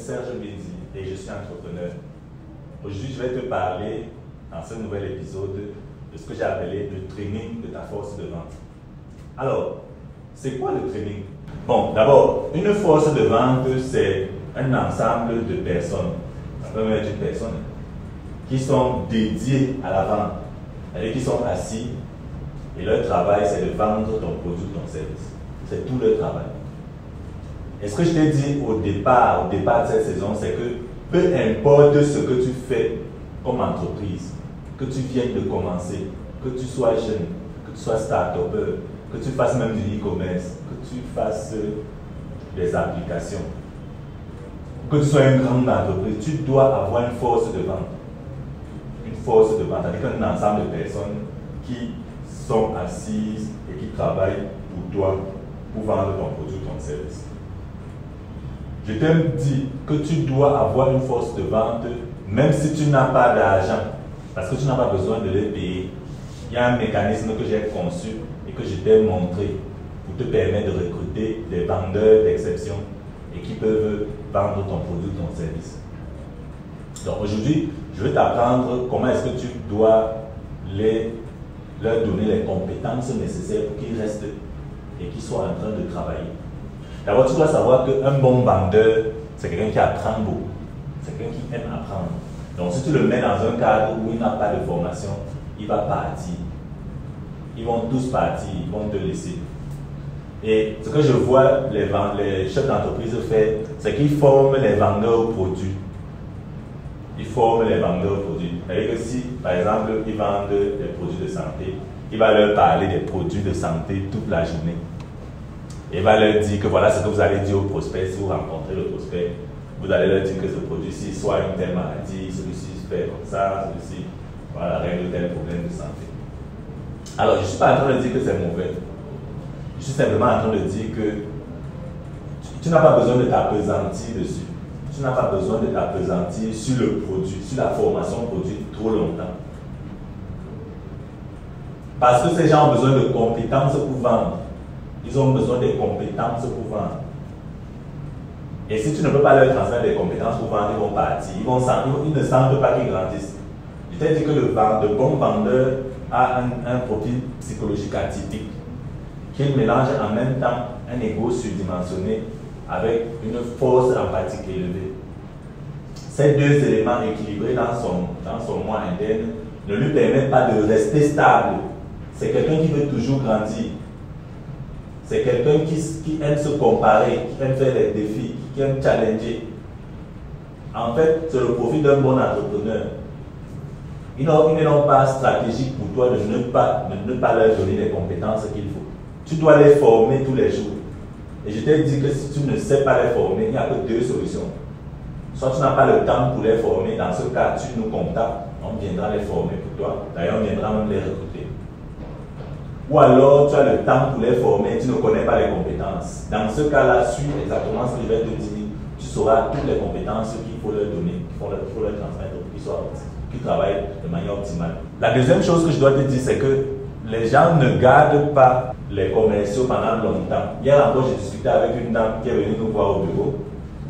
Serge Bindi et je suis entrepreneur. Aujourd'hui, je vais te parler dans ce nouvel épisode de ce que j'ai appelé le training de ta force de vente. Alors, c'est quoi le training? Bon, d'abord, une force de vente, c'est un ensemble de personnes, ça peut même être une personne, qui sont dédiées à la vente, c'est-à-dire qui sont assis et leur travail, c'est de vendre ton produit, ton service. C'est tout leur travail. Et ce que je t'ai dit au départ de cette saison, c'est que peu importe ce que tu fais comme entreprise, que tu viennes de commencer, que tu sois jeune, que tu sois start-upper, que tu fasses même du e-commerce, que tu fasses des applications, que tu sois une grande entreprise, tu dois avoir une force de vente. Une force de vente, avec un ensemble de personnes qui sont assises et qui travaillent pour toi, pour vendre ton produit, ton service. Je t'aime dit que tu dois avoir une force de vente, même si tu n'as pas d'argent, parce que tu n'as pas besoin de les payer. Il y a un mécanisme que j'ai conçu et que je t'ai montré pour te permettre de recruter des vendeurs d'exception et qui peuvent vendre ton produit, ton service. Donc aujourd'hui, je vais t'apprendre comment est-ce que tu dois leur donner les compétences nécessaires pour qu'ils restent et qu'ils soient en train de travailler. D'abord, tu dois savoir qu'un bon vendeur, c'est quelqu'un qui apprend beaucoup. C'est quelqu'un qui aime apprendre. Donc, si tu le mets dans un cadre où il n'a pas de formation, il va partir. Ils vont tous partir, ils vont te laisser. Et ce que je vois les chefs d'entreprise faire, c'est qu'ils forment les vendeurs produits. Ils forment les vendeurs produits. C'est-à-dire que si, par exemple, ils vendent des produits de santé, il va leur parler des produits de santé toute la journée. Et il va leur dire que voilà ce que vous allez dire au prospect. Si vous rencontrez le prospect, vous allez leur dire que ce produit-ci soit une telle maladie, celui-ci se fait comme ça, celui-ci voilà, règle tel problème de santé. Alors, je ne suis pas en train de dire que c'est mauvais. Je suis simplement en train de dire que tu n'as pas besoin de t'appesantir dessus. Tu n'as pas besoin de t'appesantir sur le produit, sur la formation produit trop longtemps. Parce que ces gens ont besoin de compétences pour vendre. Ils ont besoin des compétences pour vendre. Et si tu ne peux pas leur transmettre des compétences pour vendre, ils vont partir. Ils ne sentent pas qu'ils grandissent. Je t'ai dit que le bon vendeur a un profil psychologique atypique, qu'il mélange en même temps un ego surdimensionné avec une force empathique élevée. Ces deux éléments équilibrés dans son moi interne ne lui permettent pas de rester stable. C'est quelqu'un qui veut toujours grandir. C'est quelqu'un qui aime se comparer, qui aime faire des défis, qui aime challenger. En fait, c'est le profil d'un bon entrepreneur. Ils n'ont pas stratégique pour toi de ne pas leur donner les compétences qu'il faut. Tu dois les former tous les jours. Et je t'ai dit que si tu ne sais pas les former, il n'y a que deux solutions. Soit tu n'as pas le temps pour les former, dans ce cas, tu nous contactes, on viendra les former pour toi. D'ailleurs, on viendra même les recruter. Ou alors, tu as le temps pour les former, tu ne connais pas les compétences. Dans ce cas-là, suis exactement ce que je vais te dire. Tu sauras toutes les compétences qu'il faut leur donner, qu'il faut leur transmettre pour qu'ils travaillent de manière optimale. La deuxième chose que je dois te dire, c'est que les gens ne gardent pas les commerciaux pendant longtemps. Hier encore, j'ai discuté avec une dame qui est venue nous voir au bureau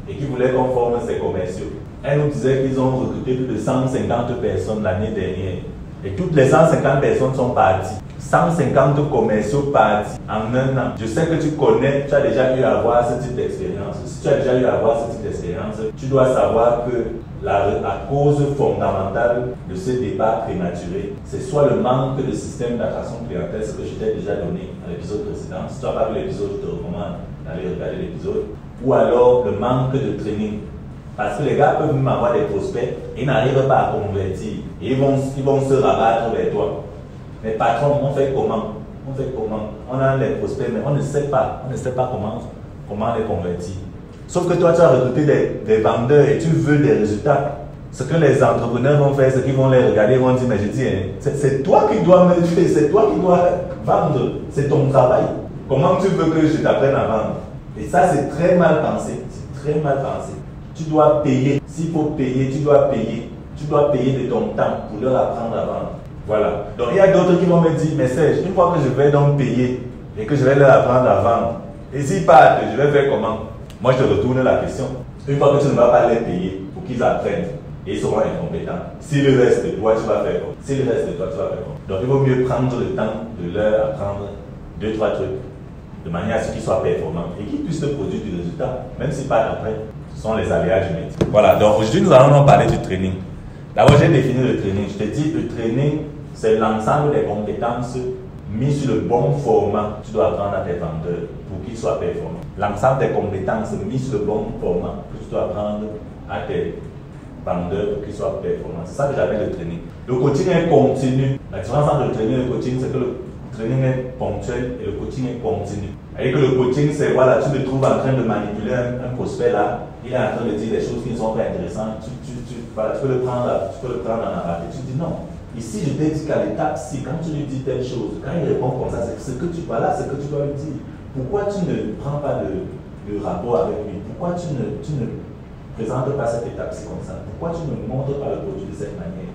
et qui voulait qu'on forme ses commerciaux. Elle nous disait qu'ils ont recruté plus de 150 personnes l'année dernière. Et toutes les 150 personnes sont parties. 150 commerciaux partis en un an. Je sais que tu connais, tu as déjà eu à avoir ce type d'expérience. Si tu as déjà eu à avoir ce type d'expérience, tu dois savoir que la cause fondamentale de ce départ prématuré, c'est soit le manque de système d'attraction clientèle, ce que je t'ai déjà donné à l'épisode précédent. Si tu n'as pas vu l'épisode, je te recommande d'aller regarder l'épisode. Ou alors le manque de training. Parce que les gars peuvent même avoir des prospects et n'arrivent pas à convertir. Et ils vont se rabattre vers toi. Mais patron, on fait comment? On a les prospects, mais on ne sait pas comment les convertir. Sauf que toi, tu as recruté des vendeurs et tu veux des résultats. Ce que les entrepreneurs vont faire, c'est qu'ils vont les regarder et vont dire, mais je dis, c'est toi qui dois me faire, c'est toi qui dois vendre, c'est ton travail. Comment tu veux que je t'apprenne à vendre? Et ça, c'est très mal pensé. C'est très mal pensé. Tu dois payer. S'il faut payer, tu dois payer. Tu dois payer de ton temps pour leur apprendre à vendre. Voilà. Donc il y a d'autres qui vont me dire, mais Serge, une fois que je vais donc payer et que je vais leur apprendre à vendre, et s'ils partent, je vais faire comment? Moi, je te retourne la question. Une fois que tu ne vas pas les payer pour qu'ils apprennent, et ils seront incompétents. Si le reste de toi, tu vas faire quoi? Si le reste de toi, tu vas faire quoi? Donc il vaut mieux prendre le temps de leur apprendre 2-3 trucs, de manière à ce qu'ils soient performants et qu'ils puissent te produire du résultat, même si pas d'après. Ce sont les aléas du métier. Voilà, donc aujourd'hui nous allons parler du training. D'abord j'ai défini le training. Je te dis le training, c'est l'ensemble des compétences mises sur le bon format que tu dois apprendre à tes vendeurs pour qu'ils soient performants. L'ensemble des compétences mises sur le bon format que tu dois apprendre à tes vendeurs pour qu'ils soient performants. C'est ça que j'appelle le training. Le coaching est continu. La différence entre le training et le coaching, c'est que le training est ponctuel et le coaching est continu. C'est-à-dire que le coaching, c'est voilà, tu te trouves en train de manipuler un prospect là, il est en train de dire des choses qui ne sont pas intéressantes, voilà, tu peux le prendre en arabe. Tu dis non. Ici, je t'ai dit qu'à l'étape 6, quand tu lui dis telle chose, quand il répond comme ça, c'est ce que tu voilà, ce que tu dois lui dire. Pourquoi tu ne prends pas le rapport avec lui? Pourquoi tu ne présentes pas cette étape-ci comme ça? Pourquoi tu ne montres pas le produit de cette manière?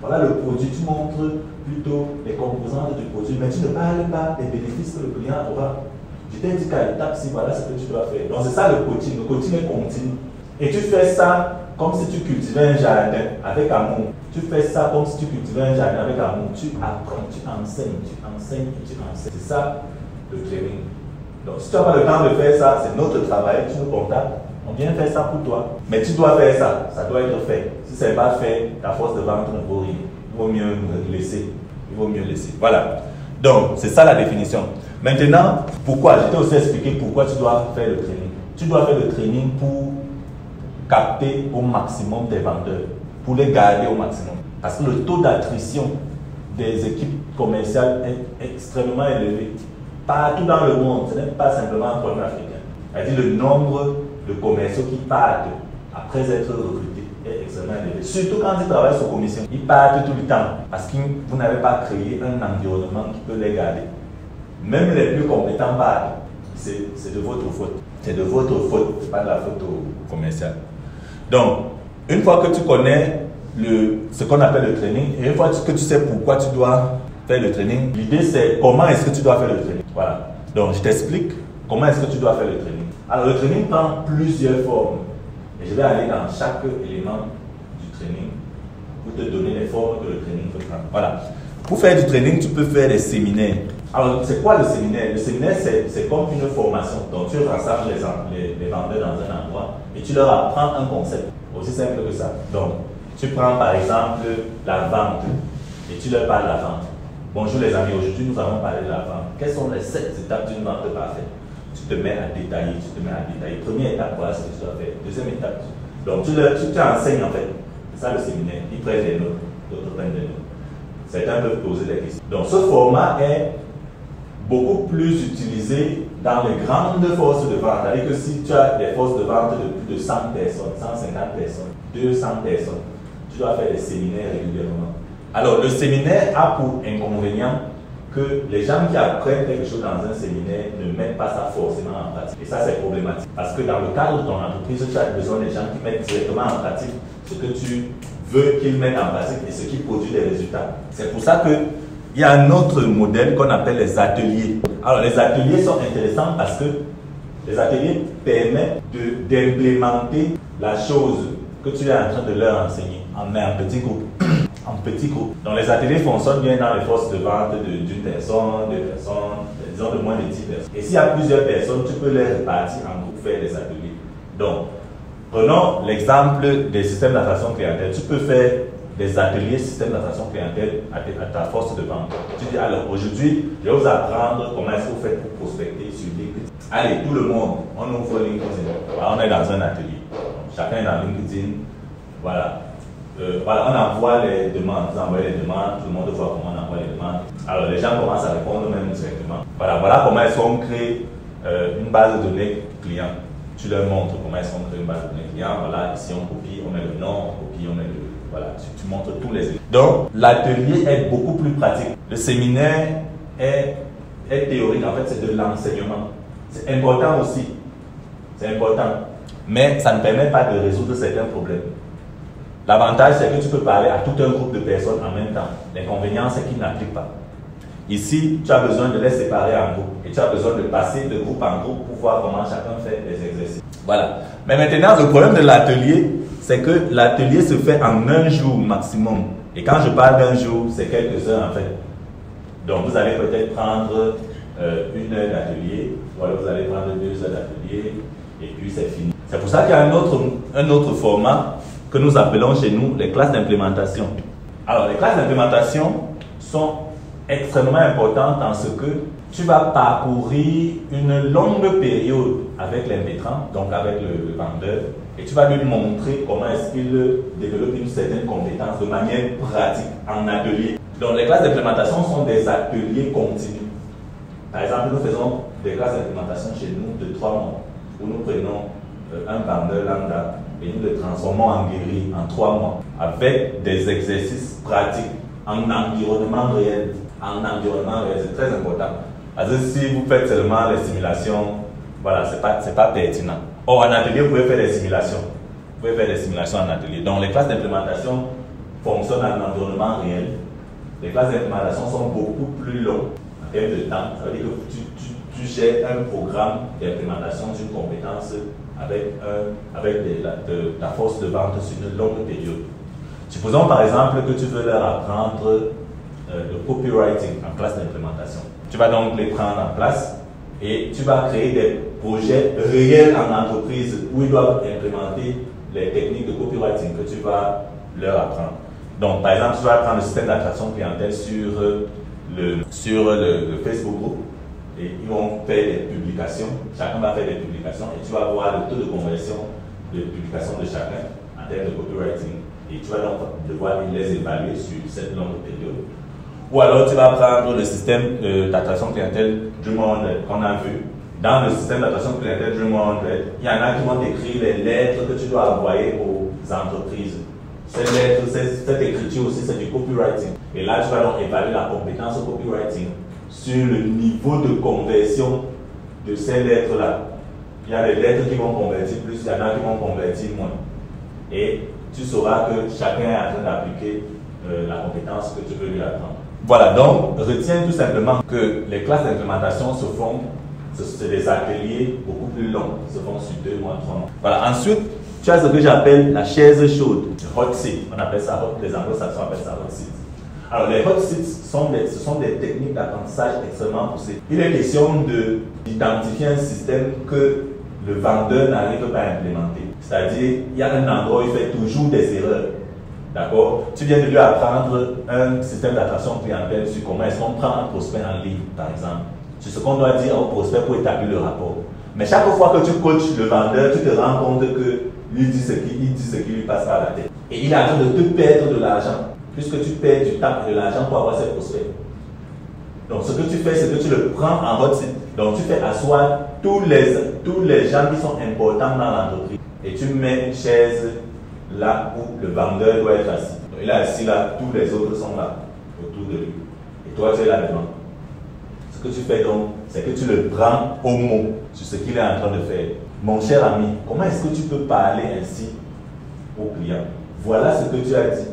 Voilà le produit, tu montres plutôt les composantes du produit, mais tu ne parles pas des bénéfices que le client aura. Je t'ai dit qu'à l'étape 6, voilà ce que tu dois faire. Donc c'est ça le coaching. Le coaching est continu. Et tu fais ça comme si tu cultivais un jardin avec amour. Tu fais ça comme si tu cultivais un jardin avec amour. Tu apprends, tu enseignes, tu enseignes et tu enseignes. C'est ça le training. Donc si tu n'as pas le temps de faire ça, c'est notre travail, tu nous contactes. On vient faire ça pour toi. Mais tu dois faire ça, ça doit être fait. Si ce n'est pas fait, ta force de vente ne vaut rien. Il vaut mieux laisser. Il vaut mieux laisser. Voilà. Donc, c'est ça la définition. Maintenant, pourquoi? Je t'ai aussi expliqué pourquoi tu dois faire le training. Tu dois faire le training pour capter au maximum tes vendeurs, pour les garder au maximum. Parce que le taux d'attrition des équipes commerciales est extrêmement élevé. Partout dans le monde, ce n'est pas simplement un problème africain. C'est-à-dire le nombre de commerciaux qui partent après être recrutés est extrêmement élevé. Surtout quand ils travaillent sur commission. Ils partent tout le temps parce que vous n'avez pas créé un environnement qui peut les garder. Même les plus compétents partent. C'est de votre faute. C'est de votre faute, pas de la faute au commercial. Donc, une fois que tu connais ce qu'on appelle le training, et une fois que tu sais pourquoi tu dois faire le training, l'idée c'est comment est-ce que tu dois faire le training. Voilà. Donc, je t'explique comment est-ce que tu dois faire le training. Alors, le training prend plusieurs formes. Et je vais aller dans chaque élément du training pour te donner les formes que le training peut prendre. Voilà. Pour faire du training, tu peux faire des séminaires. Alors, c'est quoi le séminaire? Le séminaire, c'est comme une formation. Donc, tu rassembles les vendeurs dans un endroit et tu leur apprends un concept. Aussi simple que ça. Donc, tu prends par exemple la vente et tu leur parles de la vente. Bonjour les amis, aujourd'hui nous allons parler de la vente. Quelles sont les 7 étapes d'une vente parfaite? Tu te mets à détailler, Première étape, voilà ce que tu dois faire. Deuxième étape. Donc, tu enseignes en fait. C'est ça le séminaire. Ils prennent des notes, d'autres prennent des notes. Certains peuvent poser des questions. Donc, ce format est beaucoup plus utilisé dans les grandes forces de vente. C'est-à-dire que si tu as des forces de vente de plus de 100 personnes, 150 personnes, 200 personnes, tu dois faire des séminaires régulièrement. Alors, le séminaire a pour inconvénient que les gens qui apprennent quelque chose dans un séminaire ne mettent pas ça forcément en pratique. Et ça, c'est problématique. Parce que dans le cadre de ton entreprise, tu as besoin des gens qui mettent directement en pratique ce que tu veux qu'ils mettent en pratique et ce qui produit des résultats. C'est pour ça qu'il y a un autre modèle qu'on appelle les ateliers. Alors, les ateliers sont intéressants parce que les ateliers permettent d'implémenter la chose que tu es en train de leur enseigner en petits groupes. Donc les ateliers fonctionnent bien dans les forces de vente d'une personne, deux personnes, disons de moins de 10 personnes. Et s'il y a plusieurs personnes, tu peux les répartir en groupe, faire des ateliers. Donc, prenons l'exemple des systèmes d'attraction clientèle. Tu peux faire des ateliers système d'attraction clientèle à ta force de vente. Tu dis alors aujourd'hui, je vais vous apprendre comment est-ce que vous faites pour prospecter sur LinkedIn. Allez, tout le monde, on ouvre LinkedIn. Voilà, on est dans un atelier. Donc, chacun est dans LinkedIn. Voilà. Voilà, on envoie les demandes, vous envoyez les demandes, tout le monde voit comment on envoie les demandes. Alors les gens commencent à répondre même directement. Voilà comment est-ce qu'on crée une base de données client. Tu leur montres comment est-ce qu'on crée une base de données client. Voilà, ici on copie, on met le nom, on copie, on met le... Voilà, tu montres tous les éléments. Donc l'atelier est beaucoup plus pratique. Le séminaire est théorique, en fait c'est de l'enseignement. C'est important aussi, c'est important. Mais ça ne permet pas de résoudre certains problèmes. L'avantage, c'est que tu peux parler à tout un groupe de personnes en même temps. L'inconvénient, c'est qu'ils n'appliquent pas. Ici, tu as besoin de les séparer en groupes et tu as besoin de passer de groupe en groupe pour voir comment chacun fait les exercices. Voilà. Mais maintenant, le problème de l'atelier, c'est que l'atelier se fait en un jour maximum. Et quand je parle d'un jour, c'est quelques heures en fait. Donc, vous allez peut-être prendre 1 heure d'atelier, ou alors vous allez prendre 2 heures d'atelier, et puis c'est fini. C'est pour ça qu'il y a un autre format que nous appelons chez nous les classes d'implémentation. Alors, les classes d'implémentation sont extrêmement importantes en ce que tu vas parcourir une longue période avec l'impétrant, donc avec le vendeur, et tu vas lui montrer comment est-ce qu'il développe une certaine compétence de manière pratique en atelier. Donc, les classes d'implémentation sont des ateliers continus. Par exemple, nous faisons des classes d'implémentation chez nous de 3 mois, où nous prenons un vendeur lambda et nous le transformons en guéri en 3 mois, avec des exercices pratiques en environnement réel. En environnement réel, c'est très important. Parce que si vous faites seulement les simulations, voilà, c'est pas pertinent. Or, en atelier, vous pouvez faire des simulations. Vous pouvez faire des simulations en atelier. Donc, les classes d'implémentation fonctionnent en environnement réel. Les classes d'implémentation sont beaucoup plus longues en termes de temps. Ça veut dire que tu gères un programme d'implémentation d'une compétence avec ta force de vente sur une longue période. Supposons par exemple que tu veux leur apprendre le copywriting en classe d'implémentation. Tu vas donc les prendre en place et tu vas créer des projets réels en entreprise où ils doivent implémenter les techniques de copywriting que tu vas leur apprendre. Donc, par exemple, tu vas apprendre le système d'attraction clientèle sur le Facebook group et ils vont faire des publications. Chacun va faire des publications et tu vas voir le taux de conversion de publication de chacun en termes de copywriting. Et tu vas donc devoir les évaluer sur cette longue période. Ou alors tu vas prendre le système d'attraction clientèle Dream100 qu'on a vu. Dans le système d'attraction clientèle Dream100, il y en a qui vont écrire les lettres que tu dois envoyer aux entreprises. Ces lettres, cette écriture aussi, c'est du copywriting. Et là, tu vas donc évaluer la compétence au copywriting sur le niveau de conversion de ces lettres-là. Il y a des lettres qui vont convertir plus, il y en a qui vont convertir moins. Et tu sauras que chacun est en train d'appliquer la compétence que tu veux lui apprendre. Voilà, donc retiens tout simplement que les classes d'implémentation se font, c'est des ateliers beaucoup plus longs, se font sur 2 mois, 3 mois. Voilà, ensuite, tu as ce que j'appelle la chaise chaude, le hot seat. On appelle ça, les anglo-saxons appellent ça hot seat. Alors, les hot seats ce sont des techniques d'apprentissage extrêmement poussées. Il est question d'identifier un système que le vendeur n'arrive pas à implémenter. C'est-à-dire, il y a un endroit où il fait toujours des erreurs. D'accord? Tu viens de lui apprendre un système d'attraction clientèle sur comment est-ce qu'on prend un prospect en ligne, par exemple. C'est ce qu'on doit dire au prospect pour établir le rapport. Mais chaque fois que tu coaches le vendeur, tu te rends compte que lui dit ce qui lui passe par la tête. Et il est en train de te perdre de l'argent, puisque tu perds du temps et de l'argent pour avoir ses prospects. Donc ce que tu fais, c'est que tu le prends en hot seat. Donc tu fais asseoir tous les gens qui sont importants dans l'entreprise. Et tu mets une chaise là où le vendeur doit être assis. Donc, il est assis là, tous les autres sont là, autour de lui. Et toi, tu es là devant. Ce que tu fais donc, c'est que tu le prends au mot sur ce qu'il est en train de faire. Mon cher ami, comment est-ce que tu peux parler ainsi au client? Voilà ce que tu as dit.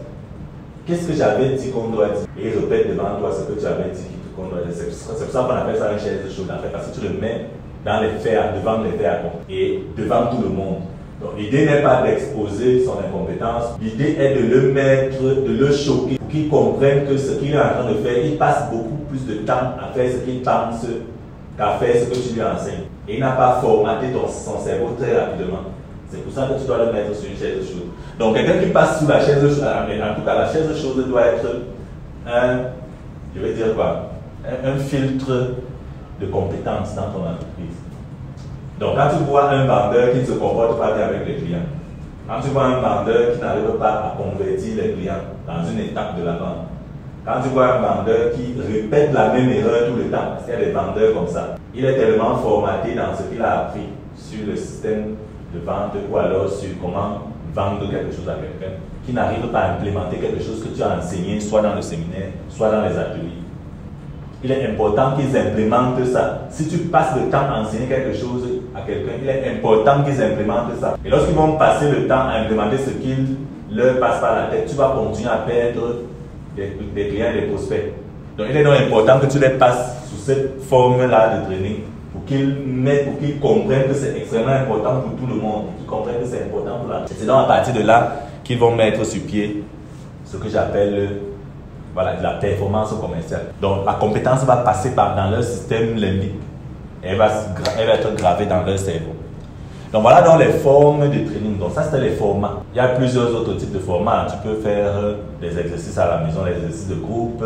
Qu'est-ce que j'avais dit qu'on doit dire? Et il répète devant toi ce que tu avais dit qu'on doit dire. C'est pour ça qu'on appelle ça une chaise chaude, en fait, parce que tu le mets dans les faits, devant les faits et devant tout le monde. Donc l'idée n'est pas d'exposer son incompétence, l'idée est de le mettre, de le choquer pour qu'il comprenne que ce qu'il est en train de faire, il passe beaucoup plus de temps à faire ce qu'il pense qu'à faire ce que tu lui enseignes. Et il n'a pas formaté son cerveau très rapidement. C'est pour ça que tu dois le mettre sur une chaise chaude. Donc quelqu'un qui passe sous la chaise chaude, en tout cas la chaise chaude doit être je vais dire quoi, un filtre de compétences dans ton entreprise. Donc, quand tu vois un vendeur qui ne se comporte pas bien avec les clients, quand tu vois un vendeur qui n'arrive pas à convertir les clients dans une étape de la vente, quand tu vois un vendeur qui répète la même erreur tout le temps, parce qu'il y a des vendeurs comme ça, il est tellement formaté dans ce qu'il a appris sur le système de vente ou alors sur comment vendre quelque chose à quelqu'un, qui n'arrive pas à implémenter quelque chose que tu as enseigné, soit dans le séminaire, soit dans les ateliers. Il est important qu'ils implémentent ça. Si tu passes le temps à enseigner quelque chose à quelqu'un, il est important qu'ils implémentent ça. Et lorsqu'ils vont passer le temps à implémenter ce qu'ils leur passent par la tête, tu vas continuer à perdre des clients et des prospects. Donc, il est donc important que tu les passes sous cette forme-là de training pour qu'ils comprennent que c'est extrêmement important pour tout le monde, qu'ils comprennent que c'est important pour la. C'est donc à partir de là qu'ils vont mettre sur pied ce que j'appelle voilà, de la performance commerciale. Donc, la compétence va passer dans leur système limbique. Elle va être gravée dans leur cerveau. Donc, voilà donc les formes de training. Donc, ça, c'était les formats. Il y a plusieurs autres types de formats. Tu peux faire des exercices à la maison, des exercices de groupe.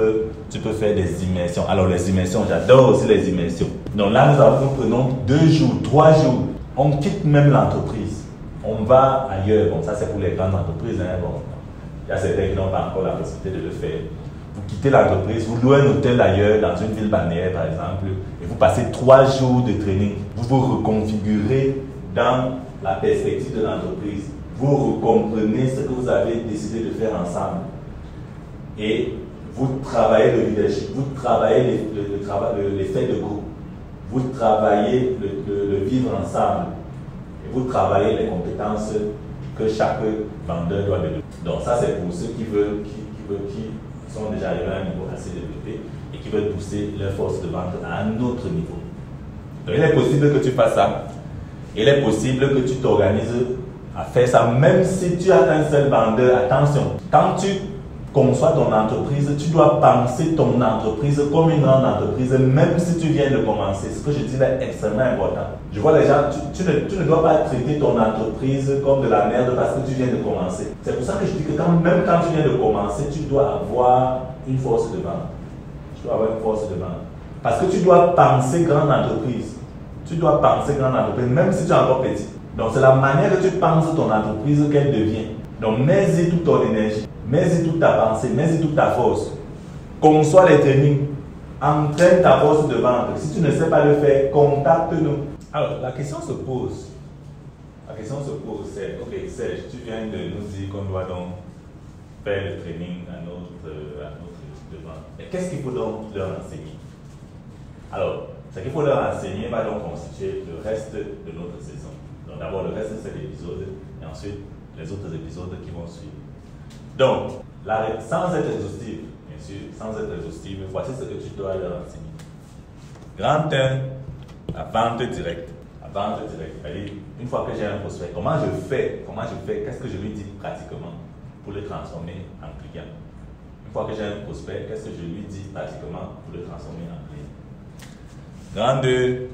Tu peux faire des immersions. Alors, les immersions, j'adore aussi les immersions. Donc, là, nous prenons 2 jours, 3 jours. On quitte même l'entreprise. On va ailleurs. Bon, ça, c'est pour les grandes entreprises. Hein. Bon, il y a certains qui n'ont pas encore la possibilité de le faire. Vous quittez l'entreprise, vous louez un hôtel ailleurs, dans une ville balnéaire par exemple, et vous passez 3 jours de training. Vous vous reconfigurez dans la perspective de l'entreprise. Vous recomprenez ce que vous avez décidé de faire ensemble. Et vous travaillez le leadership, vous travaillez l'effet de groupe, vous travaillez le vivre ensemble, et vous travaillez les compétences que chaque vendeur doit développer. Donc ça, c'est pour ceux qui sont déjà arrivés à un niveau assez développé et qui veulent pousser leur force de vente à un autre niveau. Donc il est possible que tu fasses ça. Il est possible que tu t'organises à faire ça, même si tu as un seul vendeur. Attention, quand tu conçois ton entreprise, tu dois penser ton entreprise comme une grande entreprise, même si tu viens de commencer. Ce que je dis là est extrêmement important. Je vois les gens, tu ne dois pas traiter ton entreprise comme de la merde parce que tu viens de commencer. C'est pour ça que je dis que même quand tu viens de commencer, tu dois avoir une force de vente. Tu dois avoir une force de vente. Parce que tu dois penser grande entreprise. Tu dois penser grande entreprise, même si tu es encore petit. Donc, c'est la manière que tu penses ton entreprise qu'elle devient. Donc, mets-y toute ton énergie, mets-y toute ta pensée, mets-y toute ta force. Conçois les trainings, entraîne ta force de vente. Si tu ne sais pas le faire, contacte-nous. Alors, la question se pose. C'est, ok, Serge, tu viens de nous dire qu'on doit donc faire le training à notre équipe de vente. Et qu'est-ce qu'il faut donc leur enseigner? Alors, ce qu'il faut leur enseigner va donc constituer le reste de notre saison. Donc d'abord le reste de cet épisode et ensuite les autres épisodes qui vont suivre. Donc, sans être exhaustive, bien sûr, sans être exhaustive, voici ce que tu dois leur enseigner. Grand 1, la vente directe. La vente directe, c'est-à-dire, une fois que j'ai un prospect, comment je fais, qu'est-ce que je lui dis pratiquement pour le transformer en client? Une fois que j'ai un prospect, qu'est-ce que je lui dis pratiquement pour le transformer en client? Grand 2,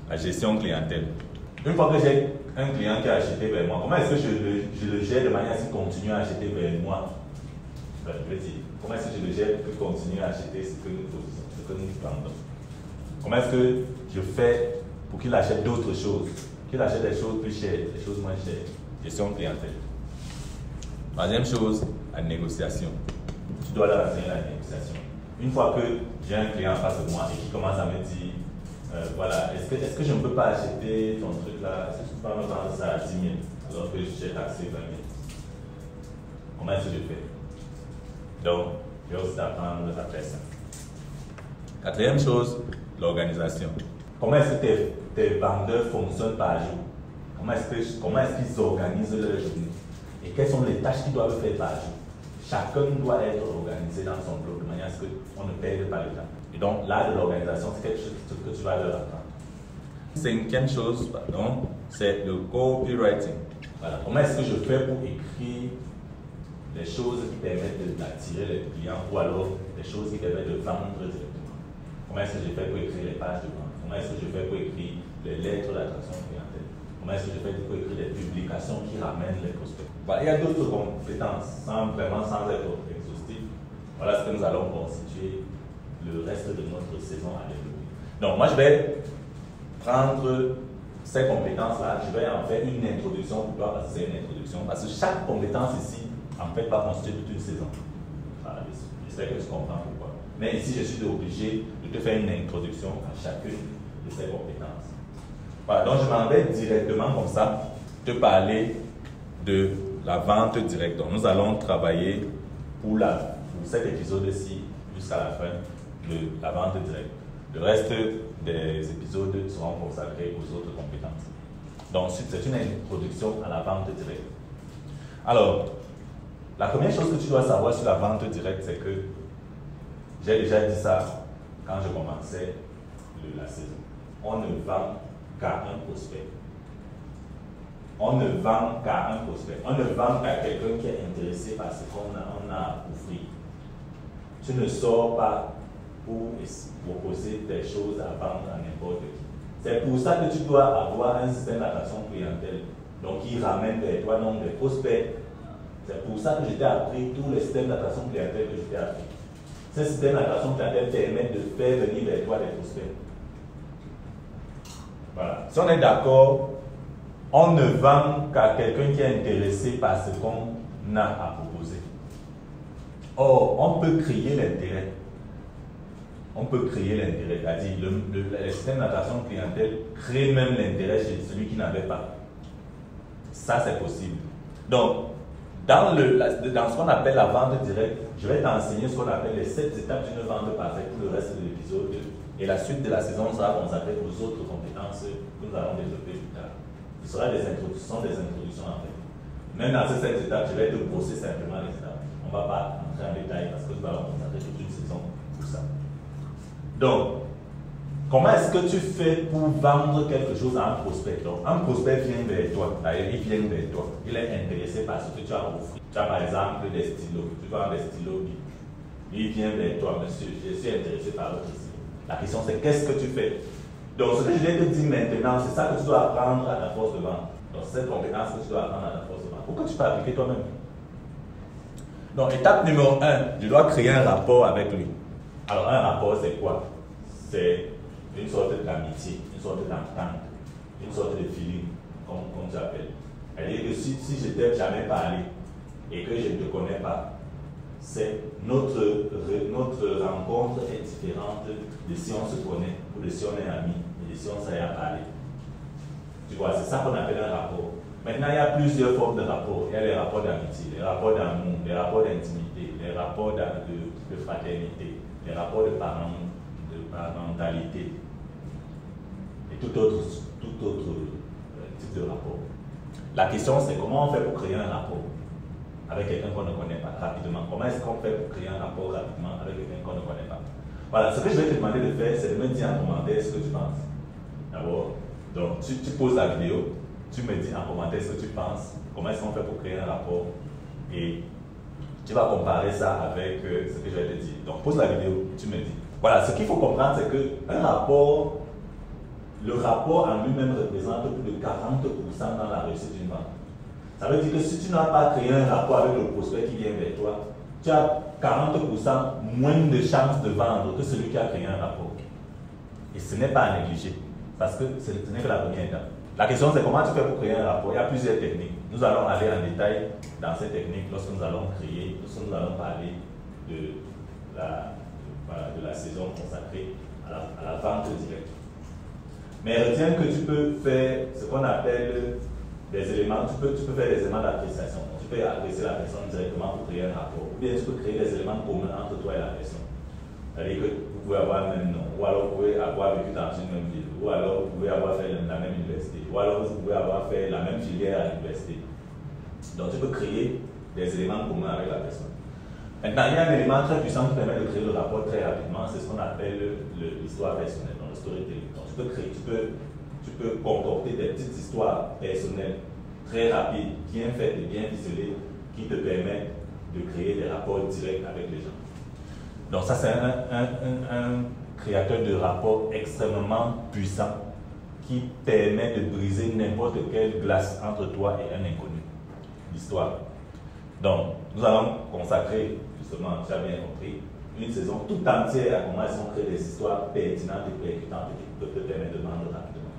la gestion clientèle. Une fois que j'ai un client qui a acheté vers moi, comment est-ce que je le gère de manière à ce qu'il continue à acheter vers moi? Je veux dire, comment est-ce que je le gère pour qu'il continue à acheter ce que nous vendons? Comment est-ce que je fais pour qu'il achète d'autres choses? Qu'il achète des choses plus chères, des choses moins chères? Gestion clientèle. Troisième chose, la négociation. Tu dois leur enseigner la négociation. Une fois que j'ai un client en face de moi et qui commence à me dire voilà, est-ce que je ne peux pas acheter ton truc là? Est-ce que tu peux pas me vendre ça à 10 000 alors que j'ai taxé 20 000? Comment est-ce que je fais? Donc, je vais aussi apprendre à faire ça. Quatrième chose, l'organisation. Comment est-ce que tes vendeurs fonctionnent par jour? Comment est-ce qu'ils organisent leur journée? Et quelles sont les tâches qu'ils doivent faire par jour? Chacun doit être organisé dans son bloc de manière à ce qu'on ne perde pas le temps. Et donc, l'art de l'organisation, c'est quelque chose que tu vas leur apprendre. Cinquième chose, c'est le copywriting. Voilà. Comment est-ce que je fais pour écrire les choses qui permettent d'attirer les clients ou alors les choses qui permettent de vendre directement? Comment est-ce que je fais pour écrire les pages de vente? Comment est-ce que je fais pour écrire les lettres d'attraction clientèle? Comment est-ce que je fais pour écrire les publications qui ramènent les prospects? Voilà, il y a d'autres compétences, sans être exhaustif. Voilà ce que nous allons constituer le reste de notre saison à développer. Donc, moi, je vais prendre ces compétences-là, je vais en faire une introduction pour toi, parce que c'est une introduction. Parce que chaque compétence ici, en fait, va constituer toute une saison. Voilà, j'espère que tu comprends pourquoi. Mais ici, je suis obligé de te faire une introduction à chacune de ces compétences. Voilà, donc je m'en vais directement comme ça, te parler de la vente directe. Donc, nous allons travailler pour cet épisode-ci jusqu'à la fin de la vente directe. Le reste des épisodes seront consacrés aux autres compétences. Donc, c'est une introduction à la vente directe. Alors, la première chose que tu dois savoir sur la vente directe, c'est que J'ai déjà dit ça quand je commençais la saison. On ne vend qu'à un prospect. On ne vend qu'à un prospect. On ne vend qu'à quelqu'un qui est intéressé par ce qu'on a à offrir. Tu ne sors pas pour proposer des choses à vendre à n'importe qui. C'est pour ça que tu dois avoir un système d'attraction clientèle. Donc, qui ramène vers toi donc des prospects. C'est pour ça que je t'ai appris tous les systèmes d'attraction clientèle que je t'ai appris. Ces systèmes d'attraction clientèle permettent de faire venir vers toi des prospects. Voilà. Si on est d'accord, on ne vend qu'à quelqu'un qui est intéressé par ce qu'on a à proposer. Or, on peut créer l'intérêt. On peut créer l'intérêt. C'est-à-dire, le système d'attraction clientèle crée même l'intérêt chez celui qui n'avait pas. Ça, c'est possible. Donc, dans ce qu'on appelle la vente directe, je vais t'enseigner ce qu'on appelle les 7 étapes d'une vente parfaite pour le reste de l'épisode. Et la suite de la saison sera consacrée aux autres compétences que nous allons développer plus tard. Ce sera des introductions en fait. Même dans ces 7 étapes, je vais te brosser simplement les étapes. On ne va pas entrer en détail parce que nous allons consacrer toute une saison pour ça. Donc, comment est-ce que tu fais pour vendre quelque chose à un prospect? Donc, un prospect vient vers toi, il vient vers toi, il est intéressé par ce que tu as offert. Tu as par exemple des stylos, tu vends des stylos, il vient vers toi, monsieur, je suis intéressé par votre stylo. La question c'est qu'est-ce que tu fais? Donc, ce que je viens de te dire maintenant, c'est ça que tu dois apprendre à ta force de vente. Donc, c'est cette compétence que tu dois apprendre à ta force de vente. Pourquoi tu peux appliquer toi-même? Donc, étape numéro 1, tu dois créer un rapport avec lui. Alors, un rapport, c'est quoi? C'est une sorte d'amitié, une sorte d'entente, une sorte de feeling, comme tu appelles. C'est-à-dire que si je ne t'ai jamais parlé et que je ne te connais pas, c'est notre rencontre est différente de si on se connaît ou de si on est amis et de si on s'est parlé. Tu vois, c'est ça qu'on appelle un rapport. Maintenant, il y a plusieurs formes de rapports. Il y a les rapports d'amitié, les rapports d'amour, les rapports d'intimité, les rapports de fraternité, les rapports de parentalité et tout autre type de rapport. La question, c'est comment on fait pour créer un rapport avec quelqu'un qu'on ne connaît pas rapidement. Comment est-ce qu'on fait pour créer un rapport rapidement avec quelqu'un qu'on ne connaît pas? Voilà, ce que je vais te demander de faire, c'est de me dire en commentaire ce que tu penses. D'abord, donc tu poses la vidéo, tu me dis en commentaire ce que tu penses, comment est-ce qu'on fait pour créer un rapport et tu vas comparer ça avec ce que je vais te dire. Donc pose la vidéo, tu me dis. Voilà, ce qu'il faut comprendre, c'est qu'un rapport, le rapport en lui-même représente plus de 40% dans la réussite d'une vente. Ça veut dire que si tu n'as pas créé un rapport avec le prospect qui vient vers toi, tu as 40% moins de chances de vendre que celui qui a créé un rapport. Et ce n'est pas à négliger, parce que ce n'est que la première étape. La question c'est comment tu fais pour créer un rapport. Il y a plusieurs techniques. Nous allons aller en détail dans ces techniques lorsque nous allons parler de la saison consacrée à la vente directe. Mais retiens que tu peux faire ce qu'on appelle des éléments, tu peux faire des éléments d'appréciation. Tu peux apprécier la personne directement pour créer un rapport. Ou bien tu peux créer des éléments communs entre toi et la personne. C'est-à-dire que vous pouvez avoir le même nom, ou alors vous pouvez avoir vécu dans une même ville, ou alors vous pouvez avoir fait la même université, ou alors vous pouvez avoir fait la même filière à l'université. Donc tu peux créer des éléments communs avec la personne. Maintenant, il y a un élément très puissant qui permet de créer le rapport très rapidement, c'est ce qu'on appelle l'histoire personnelle, donc le storytelling. Donc tu peux concocter des petites histoires personnelles très rapides, bien faites et bien ficelées, qui te permettent de créer des rapports directs avec les gens. Donc ça, c'est un créateur de rapports extrêmement puissant qui permet de briser n'importe quelle glace entre toi et un inconnu. L'histoire. Donc, nous allons consacrer, justement, tu as bien compris, une saison tout entière à comment est-ce qu'on crée des histoires pertinentes et percutantes qui peuvent te permettre de vendre rapidement.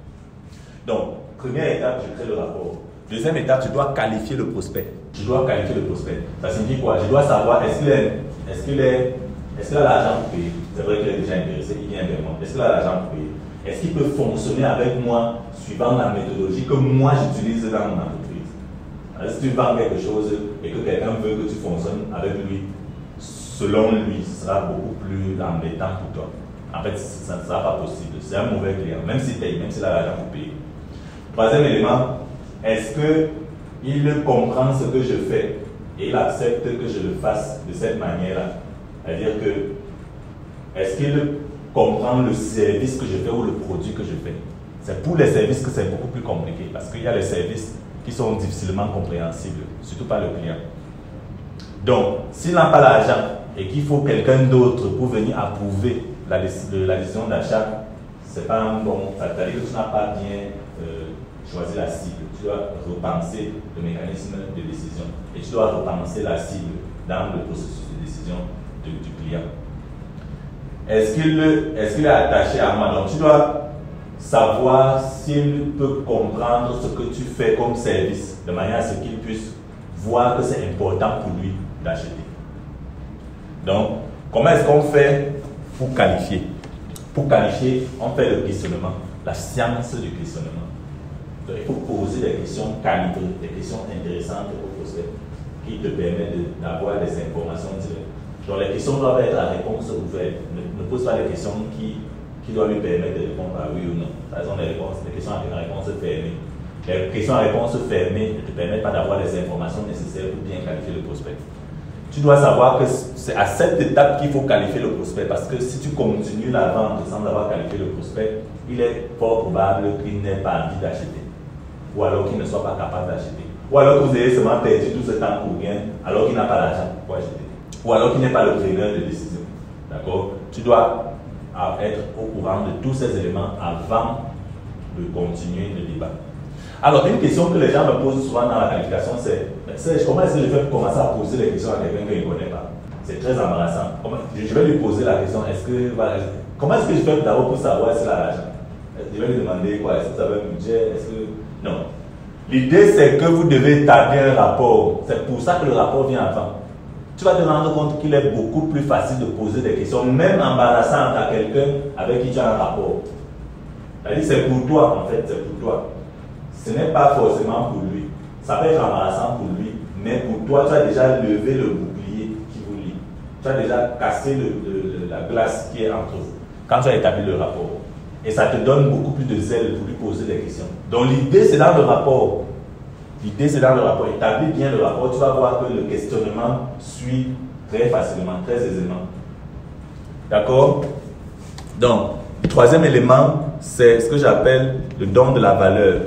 Donc, première étape, je crée le rapport. Deuxième étape, je dois qualifier le prospect. Je dois qualifier le prospect. Ça signifie quoi? Je dois savoir est-ce qu'il a l'argent pour payer? C'est vrai qu'il est déjà intéressé, il vient vers moi. Est-ce qu'il a l'argent pour payer? Est-ce qu'il peut fonctionner avec moi suivant la méthodologie que moi j'utilise dans mon entreprise? Alors, si tu vends quelque chose et que quelqu'un veut que tu fonctionnes avec lui, selon lui, ce sera beaucoup plus embêtant pour toi. En fait, ça ne sera pas possible. C'est un mauvais client, même s'il paye, même s'il a l'argent pour payer. Troisième élément, est-ce qu'il comprend ce que je fais et il accepte que je le fasse de cette manière-là? C'est-à-dire que Est-ce qu'il comprend le service que je fais ou le produit que je fais? C'est pour les services que c'est beaucoup plus compliqué parce qu'il y a les services qui sont difficilement compréhensibles, surtout par le client. Donc, s'il n'a pas l'argent et qu'il faut quelqu'un d'autre pour venir approuver la décision d'achat, c'est pas un bon. Ça veut dire que tu n'as pas bien choisi la cible. Tu dois repenser le mécanisme de décision et tu dois repenser la cible dans le processus de décision du client. Est-ce qu'il est attaché à moi? Donc, tu dois savoir s'il peut comprendre ce que tu fais comme service de manière à ce qu'il puisse voir que c'est important pour lui d'acheter. Donc, comment est-ce qu'on fait pour qualifier? Pour qualifier, on fait le questionnement, la science du questionnement. Donc, il faut poser des questions calibrées, des questions intéressantes au prospect qui te permettent d'avoir des informations directes. Donc, les questions doivent être à réponse ouverte. Ne pose pas des questions qui doivent lui permettre de répondre à oui ou non. Ça sont des questions à réponse fermée. Les questions à réponse fermée ne te permettent pas d'avoir les informations nécessaires pour bien qualifier le prospect. Tu dois savoir que c'est à cette étape qu'il faut qualifier le prospect parce que si tu continues la vente sans avoir qualifié le prospect, il est fort probable qu'il n'ait pas envie d'acheter ou alors qu'il ne soit pas capable d'acheter ou alors que vous ayez seulement perdu tout ce temps pour rien alors qu'il n'a pas d'argent pour acheter ou alors qu'il n'est pas le preneur de décision. D'accord? Tu dois être au courant de tous ces éléments avant de continuer le débat. Alors, une question que les gens me posent souvent dans la qualification, c'est comment est-ce que je fais pour commencer à poser les questions à quelqu'un qu'il ne connaît pas? C'est très embarrassant. Je vais lui poser la question, comment est-ce que je fais d'abord pour savoir s'il a l'argent? Je vais lui demander quoi? Est-ce que vous avez un budget? Non. L'idée, c'est que vous devez établir un rapport. C'est pour ça que le rapport vient avant. Tu vas te rendre compte qu'il est beaucoup plus facile de poser des questions, même embarrassantes à quelqu'un avec qui tu as un rapport. C'est-à-dire, c'est pour toi, en fait, c'est pour toi. Ce n'est pas forcément pour lui. Ça peut être embarrassant pour lui, mais pour toi, tu as déjà levé le bouclier qui vous lie. Tu as déjà cassé la glace qui est entre vous quand tu as établi le rapport. Et ça te donne beaucoup plus de zèle pour lui poser des questions. Donc l'idée, c'est dans le rapport. L'idée, c'est dans le rapport. Établis bien le rapport, tu vas voir que le questionnement suit très facilement, très aisément. D'accord? Donc, le troisième élément, c'est ce que j'appelle le don de la valeur.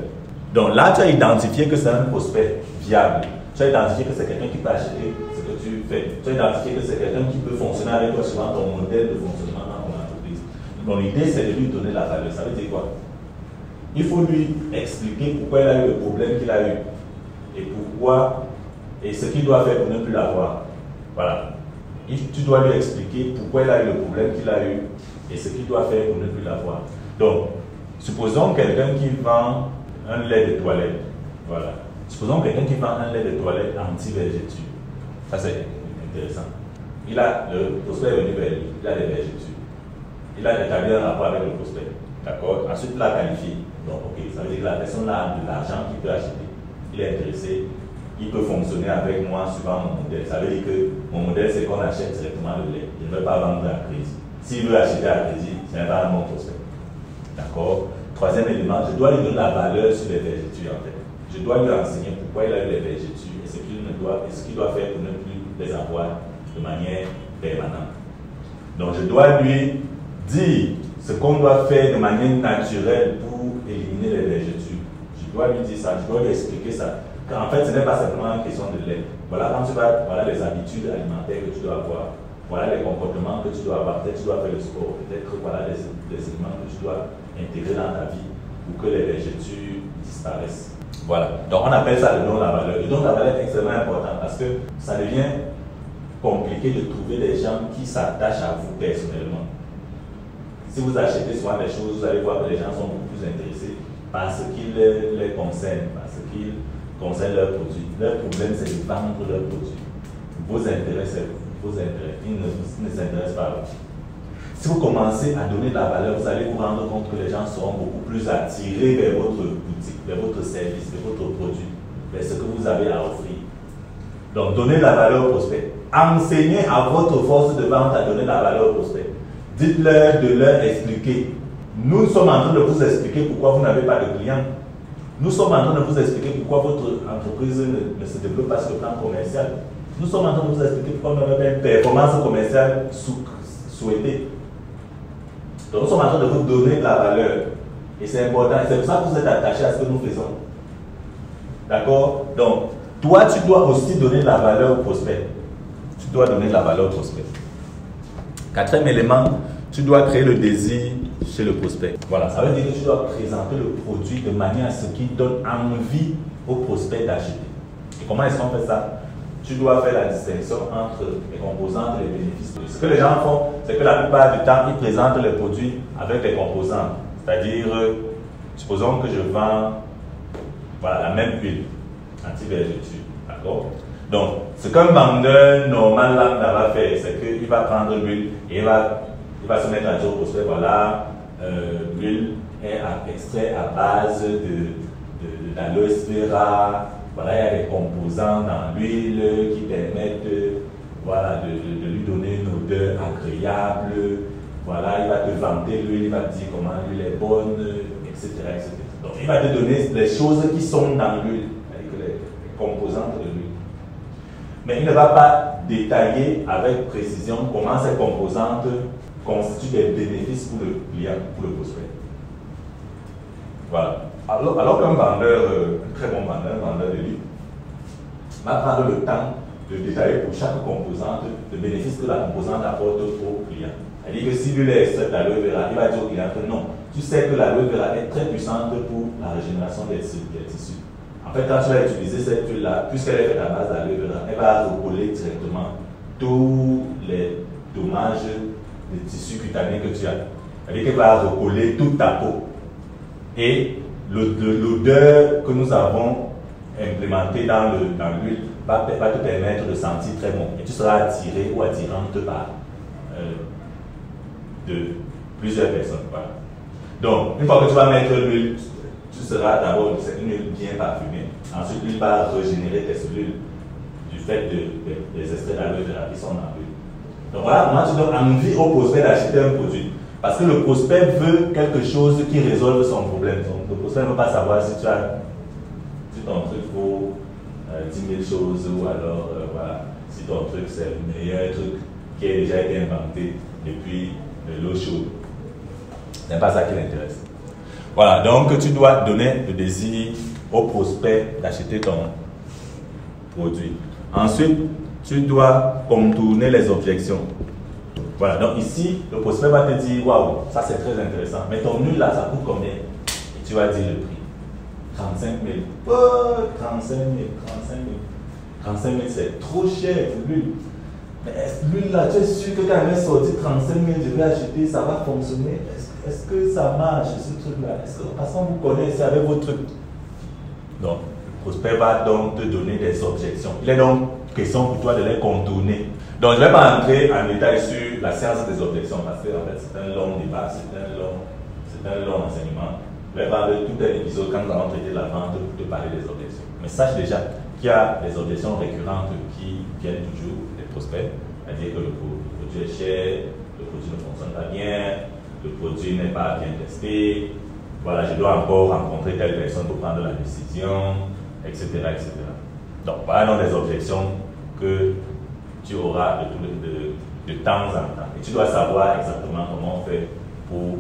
Donc là, tu as identifié que c'est un prospect viable. Tu as identifié que c'est quelqu'un qui peut acheter ce que tu fais. Tu as identifié que c'est quelqu'un qui peut fonctionner avec toi suivant ton modèle de fonctionnement dans ton entreprise. Donc l'idée, c'est de lui donner la valeur. Ça veut dire quoi? Il faut lui expliquer pourquoi il a eu le problème qu'il a eu. Et ce qu'il doit faire pour ne plus l'avoir. Voilà. Tu dois lui expliquer pourquoi il a eu le problème qu'il a eu et ce qu'il doit faire pour ne plus l'avoir. Donc, supposons quelqu'un qui vend un lait de toilette. Voilà. Supposons quelqu'un qui vend un lait de toilette anti-vergéture. Ça, c'est intéressant. Le prospect est venu vers lui. Il a des vergetures. Il a établi un rapport avec le prospect. D'accord? Ensuite, il l'a qualifié. Donc, ok, ça veut dire que la personne a de l'argent qu'il peut acheter. Il est intéressé, il peut fonctionner avec moi suivant mon modèle. Ça veut dire que mon modèle, c'est qu'on achète directement le lait. Je ne vais pas vendre à crédit. S'il veut acheter à crédit, ce n'est pas un bon prospect. D'accord? Troisième élément, je dois lui donner la valeur sur les vergetures en fait. Je dois lui enseigner pourquoi il a eu les vergetures et ce qu'il doit faire pour ne plus les avoir de manière permanente. Donc, je dois lui dire ce qu'on doit faire de manière naturelle pour éliminer les vergetures. Je dois lui dire ça, je dois lui expliquer ça. En fait, ce n'est pas simplement une question de lait. Voilà les habitudes alimentaires que tu dois avoir. Voilà les comportements que tu dois avoir. Peut-être que tu dois faire le sport. Peut-être que voilà les éléments que tu dois intégrer dans ta vie pour que les vergetures disparaissent. Voilà. Donc, on appelle ça le don de la valeur. Le don de la valeur est extrêmement important parce que ça devient compliqué de trouver des gens qui s'attachent à vous personnellement. Si vous achetez souvent des choses, vous allez voir que les gens sont beaucoup plus intéressés parce qu'ils les concernent, parce qu'ils concernent leurs produits. Leur problème, c'est de vendre leurs produits. Vos intérêts, c'est vos intérêts. Ils ne s'intéressent pas à vous. Si vous commencez à donner de la valeur, vous allez vous rendre compte que les gens seront beaucoup plus attirés vers votre boutique, vers votre service, vers votre produit, vers ce que vous avez à offrir. Donc, donnez de la valeur au prospect. Enseignez à votre force de vente à donner de la valeur au prospect. Dites-leur de leur expliquer. Nous sommes en train de vous expliquer pourquoi vous n'avez pas de clients. Nous sommes en train de vous expliquer pourquoi votre entreprise ne se développe pas sur le plan commercial. Nous sommes en train de vous expliquer pourquoi vous n'avez pas une performance commerciale souhaitée. Donc nous sommes en train de vous donner de la valeur. Et c'est important. C'est pour ça que vous êtes attaché à ce que nous faisons. D'accord? Donc, toi, tu dois aussi donner de la valeur au prospect. Tu dois donner de la valeur au prospect. Quatrième élément, tu dois créer le désir chez le prospect. Voilà, ça veut dire que tu dois présenter le produit de manière à ce qu'il donne envie au prospect d'acheter. Et comment est-ce qu'on fait ça? Tu dois faire la distinction entre les composantes et les bénéfices. Ce que les gens font, c'est que la plupart du temps, ils présentent les produits avec les composantes. C'est-à-dire, supposons que je vends voilà, la même huile anti-vergeture. D'accord? Donc, ce qu'un vendeur normal là va faire, c'est qu'il va prendre l'huile et il va se mettre à dire au prospect, voilà, l'huile est extrait à base de l'aloe vera. Voilà, il y a des composants dans l'huile qui permettent voilà, de lui donner une odeur agréable. Voilà, il va te vanter l'huile, il va te dire comment l'huile est bonne, etc., etc. Donc, il va te donner les choses qui sont dans l'huile, les composantes de l'huile. Mais il ne va pas détailler avec précision comment ces composantes constituent des bénéfices pour le client, pour le prospect. Voilà. Alors qu'un vendeur, un très bon vendeur, un vendeur de l'huile, va prendre le temps de détailler pour chaque composante le bénéfice que la composante apporte au client. C'est-à-dire que si l'huile est extraite d'aloe vera, il va dire au client que non, tu sais que l'aloe vera est très puissante pour la régénération des tissus. En fait, quand tu vas utiliser cette huile-là, puisqu'elle est faite à base d'aloe vera, elle va recoller directement tous les dommages des tissus cutanés que tu as. C'est-à-dire qu'elle va recoller toute ta peau. Et l'odeur que nous avons implémentée dans l'huile va te permettre de sentir très bon. Et tu seras attiré ou attirante par de plusieurs personnes. Voilà. Donc, une fois que tu vas mettre l'huile, tu seras d'abord une huile bien parfumée. Ensuite, l'huile va régénérer tes cellules du fait des extraits d'aloe vera qui sont dans l'huile. Donc voilà comment tu donnes envie au prospect d'acheter un produit. Parce que le prospect veut quelque chose qui résolve son problème. Donc, le prospect ne veut pas savoir si ton truc vaut 10 000 choses ou alors voilà, si ton truc c'est le meilleur truc qui a déjà été inventé depuis l'eau chaude. Ce n'est pas ça qui l'intéresse. Voilà, donc tu dois donner le désir au prospect d'acheter ton produit. Ensuite, tu dois contourner les objections. Voilà, donc ici, le prospect va te dire, waouh, ça c'est très intéressant, mais ton huile là, ça coûte combien? Et tu vas dire le prix. 35 000. Oh, 35 000, 35 000. 35 000, c'est trop cher pour l'huile. Mais l'huile là, tu es sûr que quand elle est sortie 35 000, je vais acheter, ça va fonctionner? Est-ce que ça marche ce truc-là? Parce qu'on vous connaît avec vos trucs. Donc, le prospect va donc te donner des objections. Il est donc question pour toi de les contourner. Donc, je ne vais pas entrer en détail sur la science des objections parce que en fait, c'est un long débat, c'est un long enseignement. Je vais parler de tout un épisode quand nous allons traiter de la vente pour te parler des objections. Mais sache déjà qu'il y a des objections récurrentes qui viennent toujours des prospects, c'est-à-dire que le produit est cher, le produit ne fonctionne pas bien, le produit n'est pas bien testé, voilà, je dois encore rencontrer telle personne pour prendre la décision, etc. etc. Donc, voilà donc des objections que tu auras de temps en temps. Et tu dois savoir exactement comment on fait pour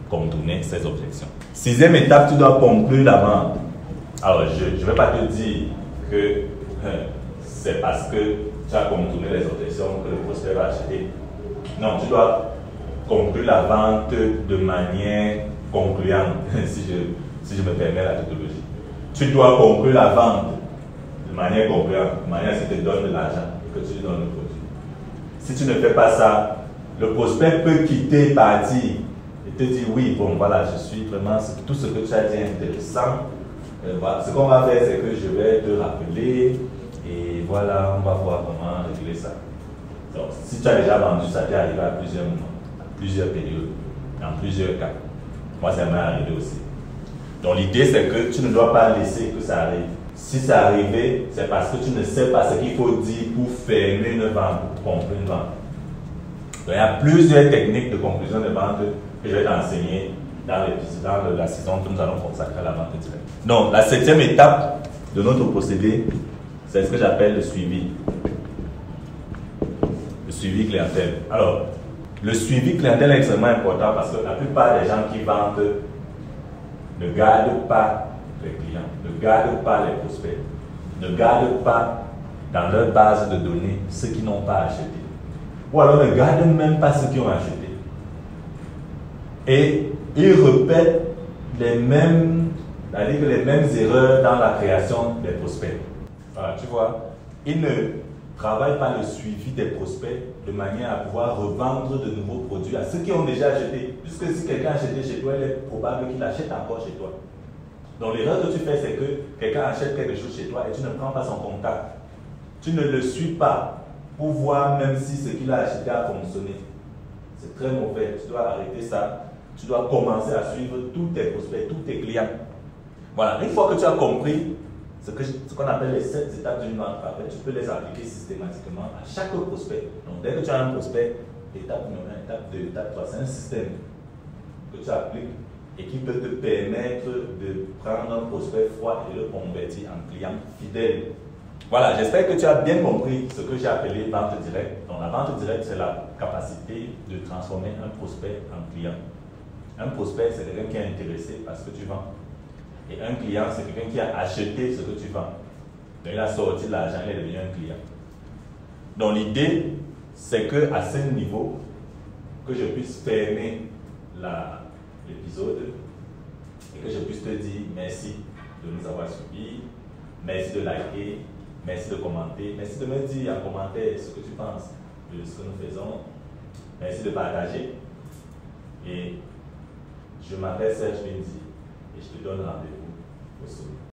contourner ces objections. Sixième étape, tu dois conclure la vente. Alors, je ne vais pas te dire que c'est parce que tu as contourné les objections que le prospect va acheter. Non, tu dois conclure la vente de manière concluante, si je me permets la tautologie. Tu dois conclure la vente de manière concluante, de manière à ce que tu te donnes de l'argent et que tu lui donnes le produit. Si tu ne fais pas ça, le prospect peut quitter, partir et te dire oui, bon voilà, je suis vraiment, tout ce que tu as dit est intéressant. Voilà. Ce qu'on va faire, c'est que je vais te rappeler et voilà, on va voir comment régler ça. Donc, si tu as déjà vendu, ça t'est arrivé à plusieurs moments, à plusieurs périodes, dans plusieurs cas. Moi, ça m'est arrivé aussi. Donc, l'idée, c'est que tu ne dois pas laisser que ça arrive. Si c'est arrivé, c'est parce que tu ne sais pas ce qu'il faut dire pour fermer une vente, pour conclure une vente. Donc, il y a plusieurs techniques de conclusion de vente que je vais t'enseigner dans la saison que nous allons consacrer à la vente directe. Donc, la septième étape de notre procédé, c'est ce que j'appelle le suivi. Le suivi clientèle. Alors, Le suivi clientèle est extrêmement important parce que la plupart des gens qui vendent ne gardent pas les clients, ne gardent pas les prospects, ne gardent pas dans leur base de données ceux qui n'ont pas acheté. Ou alors ne gardent même pas ceux qui ont acheté. Et ils répètent les mêmes erreurs dans la création des prospects. Voilà, tu vois, ils ne travaillent pas le suivi des prospects de manière à pouvoir revendre de nouveaux produits à ceux qui ont déjà acheté. Puisque si quelqu'un a acheté chez toi, il est probable qu'il achète encore chez toi. Donc l'erreur que tu fais, c'est que quelqu'un achète quelque chose chez toi et tu ne prends pas son contact. Tu ne le suis pas pour voir même si ce qu'il a acheté a fonctionné. C'est très mauvais. Tu dois arrêter ça. Tu dois commencer à suivre tous tes prospects, tous tes clients. Voilà, une fois que tu as compris ce qu'on appelle les 7 étapes d'une vente parfaite, tu peux les appliquer systématiquement à chaque prospect. Donc dès que tu as un prospect, étape numéro 1, étape 2, étape 3, c'est un système que tu appliques et qui peut te permettre de prendre un prospect froid et le convertir en client fidèle. Voilà, j'espère que tu as bien compris ce que j'ai appelé vente directe. Donc la vente directe, c'est la capacité de transformer un prospect en client. Un prospect, c'est quelqu'un qui est intéressé par ce que tu vends. Et un client, c'est quelqu'un qui a acheté ce que tu vends. Donc il a sorti de l'argent, il est devenu un client. Donc l'idée, c'est qu'à ce niveau, que je puisse fermer l'épisode et que je puisse te dire merci de nous avoir suivis, merci de liker, merci de commenter, merci de me dire en commentaire ce que tu penses de ce que nous faisons, merci de partager. Et je m'appelle Serge Benzi et je te donne rendez-vous au sommet.